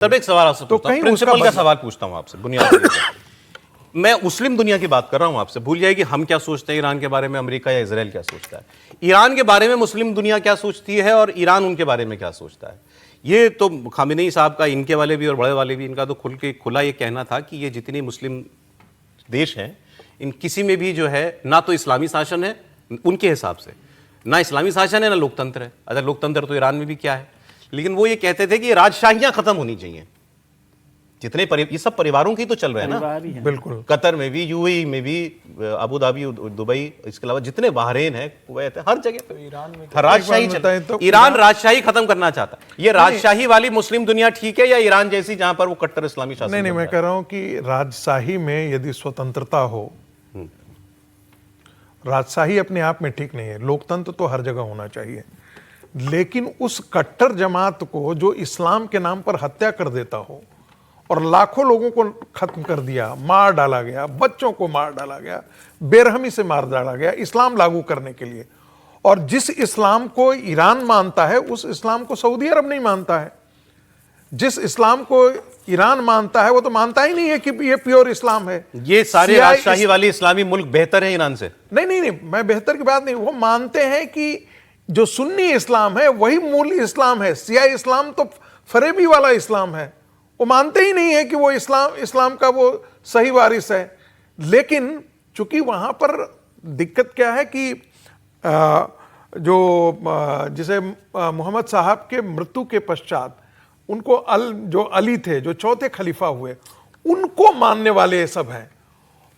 तब एक सवाल आपसे पूछता हूं, प्रिंसिपल का सवाल पूछता हूं आपसे बुनियादी मैं मुस्लिम दुनिया की बात कर रहा हूं आपसे, भूल जाए कि हम क्या सोचते हैं ईरान के बारे में, अमेरिका या इजराइल क्या सोचता है। ईरान के बारे में मुस्लिम दुनिया क्या सोचती है और ईरान उनके बारे में क्या सोचता है। ये तो खामेनेई साहब का, इनके वाले भी और बड़े वाले भी, इनका तो खुला ये कहना था कि ये जितने मुस्लिम देश हैं इन किसी में भी जो है ना तो इस्लामी शासन है उनके हिसाब से, ना इस्लामी शासन है ना लोकतंत्र है। अगर लोकतंत्र तो ईरान में भी क्या है, लेकिन वो ये कहते थे कि राजशाहियां खत्म होनी चाहिए। जितने ये सब परिवारों की तो चल रहे हैं ना, बिल्कुल। कतर में भी, यूएई में भी, अबू धाबी, दुबई, इसके अलावा जितने बहरीन है, कुवैत है, हर जगह तो ईरान में राजशाही चलता है। तो ईरान राजशाही खत्म करना चाहता है। ये राजशाही वाली मुस्लिम दुनिया ठीक है या ईरान जैसी जहां पर वो कट्टर इस्लामी शासन? नहीं, मैं कह रहा हूं कि राजशाही में यदि स्वतंत्रता हो, राजशाही अपने आप में ठीक नहीं है, लोकतंत्र तो हर जगह होना चाहिए, लेकिन उस कट्टर जमात को जो इस्लाम के नाम पर हत्या कर देता हो और लाखों लोगों को खत्म कर दिया, मार डाला गया, बच्चों को मार डाला गया, बेरहमी से मार डाला गया इस्लाम लागू करने के लिए, और जिस इस्लाम को ईरान मानता है उस इस्लाम को सऊदी अरब नहीं मानता है। जिस इस्लाम को ईरान मानता है वो तो मानता ही नहीं है कि ये प्योर इस्लाम है। ये सारे राजशाही वाले इस्लामी मुल्क बेहतर हैं ईरान से? नहीं, मैं बेहतर की बात नहीं, वो मानते हैं कि जो सुन्नी इस्लाम है वही मूल इस्लाम है, सिया इस्लाम तो फरेबी वाला इस्लाम है। वो मानते ही नहीं है कि वो इस्लाम का वो सही वारिस है। लेकिन चूंकि वहां पर दिक्कत क्या है कि जिसे मोहम्मद साहब के मृत्यु के पश्चात उनको जो अली थे, जो चौथे खलीफा हुए, उनको मानने वाले ये सब हैं,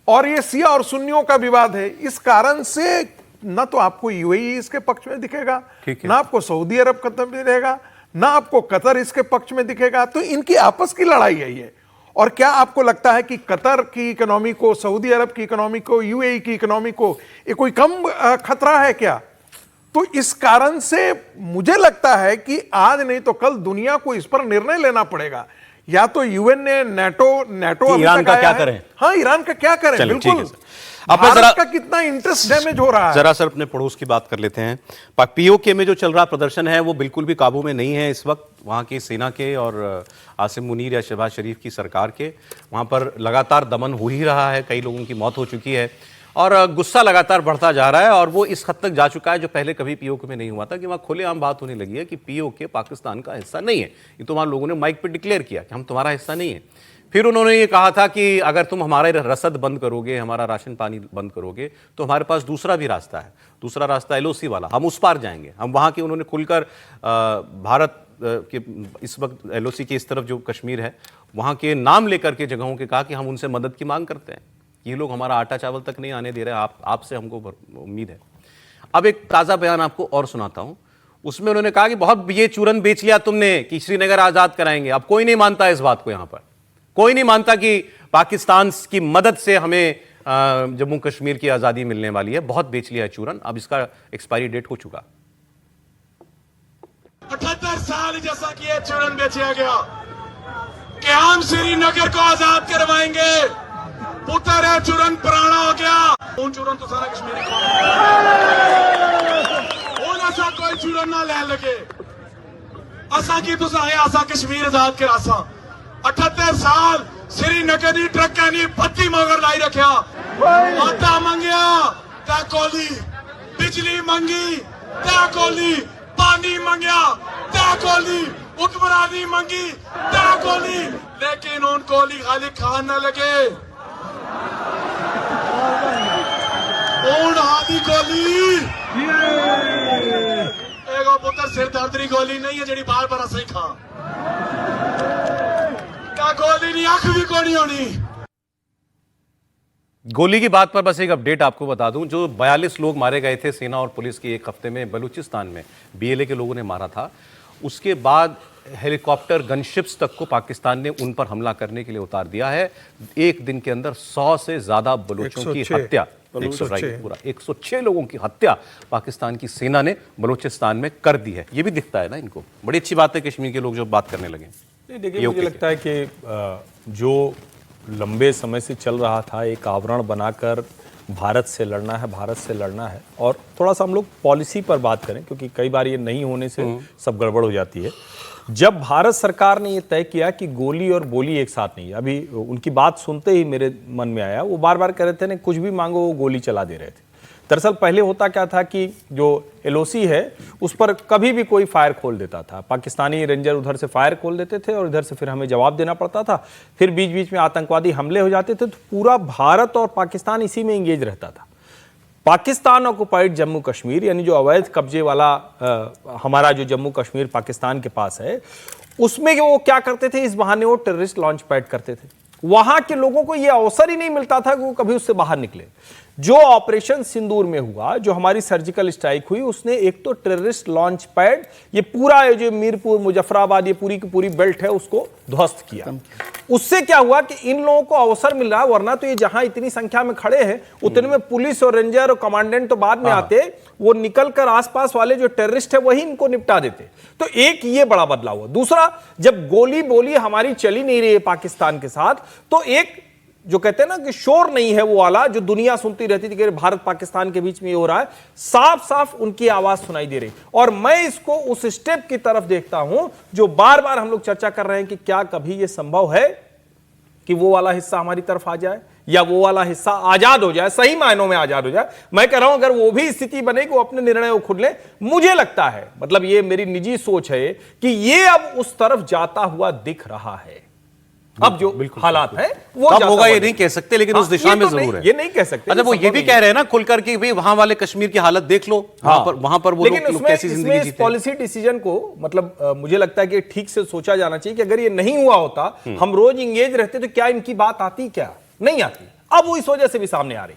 और ये सिया और सुन्नियों का विवाद है। इस कारण से ना तो आपको यूएई इसके पक्ष में दिखेगा, ना आपको सऊदी अरब कतर में दिखेगा, ना आपको कतर इसके पक्ष में दिखेगा। तो इनकी आपस की लड़ाई है ये। और क्या आपको लगता है कि कतर की इकोनॉमी को, सऊदी अरब की इकोनॉमी को, यूएई की इकोनॉमी को ये कोई कम खतरा है क्या? तो इस कारण से मुझे लगता है कि आज नहीं तो कल दुनिया को इस पर निर्णय लेना पड़ेगा। या तो यूएन ने, नेटो ईरान का क्या करें? हाँ, ईरान का क्या करें, बिल्कुल। भारत का कितना इंटरेस्ट डैमेज हो रहा है। जरा सर अपने पड़ोस की बात कर लेते हैं। पीओके में जो चल रहा प्रदर्शन है वो बिल्कुल भी काबू में नहीं है इस वक्त। वहां की सेना के और आसिम मुनीर या शहबाज शरीफ की सरकार के वहां पर लगातार दमन हो ही रहा है, कई लोगों की मौत हो चुकी है और गुस्सा लगातार बढ़ता जा रहा है। और वो इस हद तक जा चुका है जो पहले कभी पीओके में नहीं हुआ था, कि वहाँ खुलेआम बात होने लगी है कि पीओके पाकिस्तान का हिस्सा नहीं है। ये तो वहाँ लोगों ने माइक पे डिक्लेयर किया कि हम तुम्हारा हिस्सा नहीं है। फिर उन्होंने ये कहा था कि अगर तुम हमारे रसद बंद करोगे, हमारा राशन पानी बंद करोगे, तो हमारे पास दूसरा भी रास्ता है, दूसरा रास्ता एलओसी वाला, हम उस पार जाएंगे। हम वहाँ के, उन्होंने खुलकर भारत के इस वक्त एलओसी की इस तरफ जो कश्मीर है वहाँ के नाम लेकर के जगहों के कहा कि हम उनसे मदद की मांग करते हैं। ये लोग हमारा आटा चावल तक नहीं आने दे रहे, आपसे हमको उम्मीद है। अब एक ताज़ा बयान आपको और सुनाता हूँ। उसमें उन्होंने कहा कि बहुत ये चूरन बेच लिया तुमने कि श्रीनगर आज़ाद कराएंगे। अब कोई नहीं मानता इस बात को, यहाँ पर कोई नहीं मानता कि पाकिस्तान की मदद से हमें जम्मू कश्मीर की आज़ादी मिलने वाली है। बहुत बेच लिया है चूरन, अब इसका एक्सपायरी डेट हो चुका। 78 साल जैसा कि ये चूरन बेचा गया कि हम श्रीनगर को आजाद करवाएंगे। पुत्र है चूरन पुराना हो गया। उन चूरन तो सारा कश्मीरी ऐसा कोई चूरन ना ले लगे। असा की तुसा है असा कश्मीर आजाद करा सा। 78 साल श्रीनगर की ट्रकों ने बत्ती मगर लाई रखा। आटा मंगया ता कोली, बिजली मंगी ता कोली, पानी मंगया ता कोली, हुक्मरानी मंगी ता कोली, लेकिन उन कोली खाली खान न लगे। हादी गोली एगो पुत्र सिरदर्दी गोली नहीं है जी बार बार सही खा गोली नहीं, आंख भी कोनी होनी। गोली की बात पर बस एक अपडेट आपको बता दूं, जो 42 लोग मारे गए थे सेना और पुलिस की एक हफ्ते में बलूचिस्तान में बीएलए के लोगों ने मारा था, उसके बाद हेलीकॉप्टर गनशिप्स तक को पाकिस्तान ने उन पर हमला करने के लिए उतार दिया है। एक दिन के अंदर 100 से ज्यादा बलूचों की हत्या, 106 लोगों की हत्या पाकिस्तान की सेना ने बलूचिस्तान में कर दी है। ये भी दिखता है ना इनको। बड़ी अच्छी बात है कश्मीर के लोग जो बात करने लगे। देखिए, मुझे लगता है कि जो लंबे समय से चल रहा था, एक आवरण बनाकर भारत से लड़ना है, भारत से लड़ना है। और थोड़ा सा हम लोग पॉलिसी पर बात करें, क्योंकि कई बार ये नहीं होने से सब गड़बड़ हो जाती है। जब भारत सरकार ने ये तय किया कि गोली और बोली एक साथ नहीं है, अभी उनकी बात सुनते ही मेरे मन में आया, वो बार बार कह रहे थे ना कुछ भी मांगो वो गोली चला दे रहे थे। दरअसल पहले होता क्या था कि जो एलओसी है उस पर कभी भी कोई फायर खोल देता था, पाकिस्तानी रेंजर उधर से फायर खोल देते थे और इधर से फिर हमें जवाब देना पड़ता था, फिर बीच बीच में आतंकवादी हमले हो जाते थे, तो पूरा भारत और पाकिस्तान इसी में इंगेज रहता था। पाकिस्तान ऑक्युपाइड जम्मू कश्मीर, यानी जो अवैध कब्जे वाला हमारा जो जम्मू कश्मीर पाकिस्तान के पास है, उसमें वो क्या करते थे, इस बहाने वो टेररिस्ट लॉन्च पैड करते थे। वहां के लोगों को यह अवसर ही नहीं मिलता था कि वो कभी उससे बाहर निकले। जो ऑपरेशन सिंदूर में हुआ, जो हमारी सर्जिकल स्ट्राइक हुई, उसने एक तो टेररिस्ट लॉन्च पैड, ये पूरा जो मीरपुर मुजफ्फराबाद ये पूरी की पूरी बेल्ट है उसको ध्वस्त किया। उससे क्या हुआ कि इन लोगों को अवसर मिल रहा, वरना तो ये जहां इतनी संख्या में खड़े हैं उतने में पुलिस और रेंजर और कमांडेंट तो बाद में आते, वो निकलकर आसपास वाले जो टेररिस्ट है वही इनको निपटा देते। तो एक ये बड़ा बदलाव हुआ। दूसरा, जब गोली बोली हमारी चली नहीं रही है पाकिस्तान के साथ, तो एक जो कहते हैं ना कि शोर नहीं है वो वाला जो दुनिया सुनती रहती थी कि भारत पाकिस्तान के बीच में ये हो रहा है, साफ साफ उनकी आवाज सुनाई दे रही। और मैं इसको उस स्टेप की तरफ देखता हूं जो बार बार हम लोग चर्चा कर रहे हैं कि क्या कभी यह संभव है कि वो वाला हिस्सा हमारी तरफ आ जाए या वो वाला हिस्सा आजाद हो जाए, सही मायनों में आजाद हो जाए। मैं कह रहा हूं अगर वो भी स्थिति बने कि वो अपने निर्णय को खुद ले, मुझे लगता है, मतलब ये मेरी निजी सोच है कि ये अब उस तरफ जाता हुआ दिख रहा है। अब जो हालात है वो कब होगा ये नहीं कह सकते, लेकिन उस दिशा में जरूर है। ये नहीं कह सकते। अच्छा, वो ये भी कह रहे हैं ना खुलकर कि भाई वहां वाले कश्मीर की हालत देख लो, वहां पर वो लोग कैसी जिंदगी जीते हैं। पॉलिसी डिसीजन को मतलब मुझे लगता है कि ठीक से सोचा जाना चाहिए कि अगर ये नहीं हुआ होता, हम रोज इंगेज रहते, तो क्या इनकी बात आती, क्या नहीं आती। अब वो इस वजह से भी सामने आ रही।